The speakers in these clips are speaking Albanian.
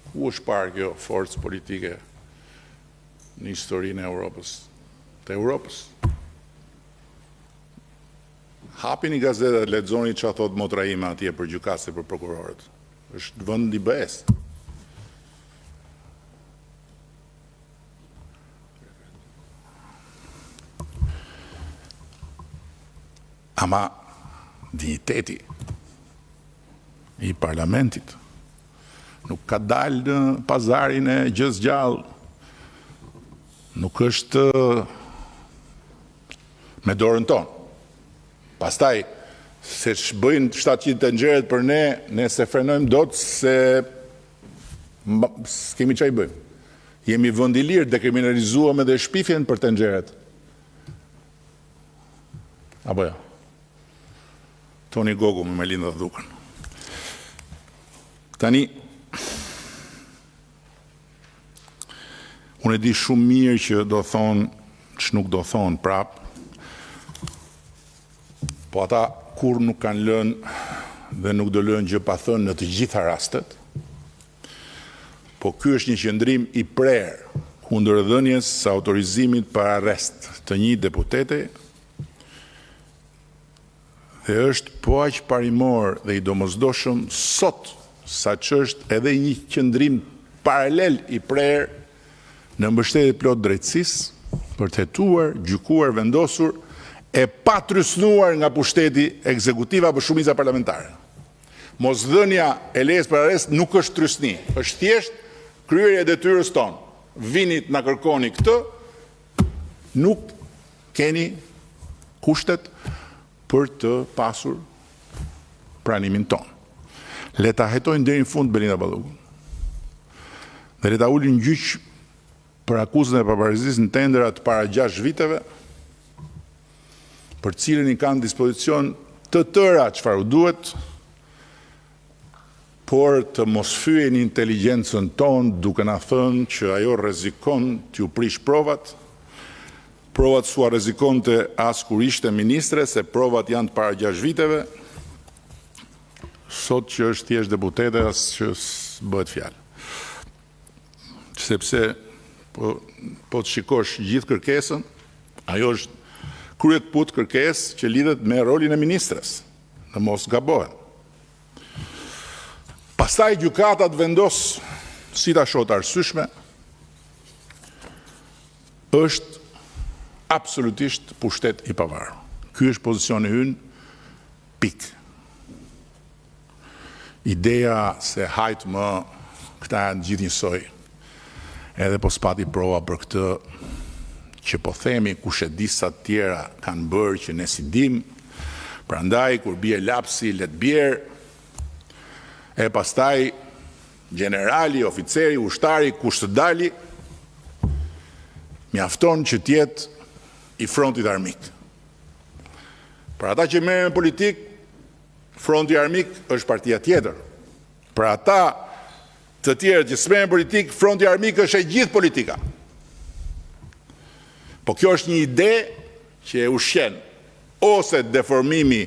Ku është parë kjo forcë politike në historinë e Europës? Të Europës. Hapini gazetat, lexoni çfarë thot motra ime atje për gjykatëse për prokurorët. Është vend i BE-s. Ama digniteti i parlamentit nuk ka dalë në pazarin e gjës gjallë, nuk është me dorën tonë. Pastaj, se bëjnë 700 tenxheret për ne se frenojmë dot se s'kemi çaj bëjmë. Jemi vend i lirë, dekriminalizuam edhe shpifjen për tenxheret. Apo jo? Toni Gogu me Melinda Dhukën. Tani, unë e di shumë mirë që do thonë që nuk do thonë prapë, po ata kur nuk kanë lënë dhe nuk do lënë gjë pa thënë në të gjitha rastet, po ky është një qëndrim i prerë kundër dhënies së autorizimit për arrest të një deputete dhe është po aq parimor dhe i domosdoshëm sot sa që është edhe një qëndrim paralel i prerë në mbështetje plot drejtësisë për të hetuar, gjykuar, vendosur e pa trysnuar nga pushteti ekzekutiv apo shumica parlamentare. Mosdhënia e lejes për arrest nuk është trysni, është thjesht kryerja e detyrës tonë. Vinit na kërkoni këtë, nuk keni kushtet për të pasur pranimin tonë. Le ta hetojnë deri në fund Belinda Ballogun. Dhe le ta ulin gjyq për akuzën e pavarësisë në tendera të para 6 viteve, për cilën i kanë dispozicion të tëra çfarë u duhet, por të mos fyen inteligjencën tonë duke na thënë që ajo rrezikon t'ju prish provat. Provat s'u rrezikonte as kur ishte ministre, se provat janë të para 6 viteve. Sot që është thjesht deputete as që s'bëhet fjalë. Sepse po të shikosh gjithë kërkesën, ajo është kryet put kërkesë që lidhet me rolin e ministres, në mos gabohen. Pastaj gjykatat vendos si ta shoh të arsyeshme, është absolutisht pushtet i pavarur. Ky është pozicioni ynë, pikë. Ideja se hajt më këta janë gjithë njësoj, edhe po s'pati prova për këtë, që po themi kush e di sa të tjera kanë bërë që ne si dim, prandaj kur bie lapsi let bjerë, e pastaj generali, oficeri, ushtari, kush të dali, mjafton që tjetë i frontit armik. Për ata që merren me politik, fronti armik është partia tjetër. Për ata të tjerë që s'merren me politik, fronti armik është e gjithë politika. Po kjo është një ide që e ushqen ose deformimi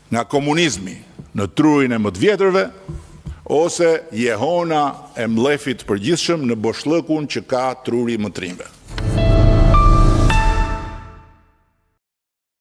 nga komunizmi në trurin e mëdvjetërve, ose jehona e mlefit përgjithshëm në boshllëkun që ka truri i mëtrimve.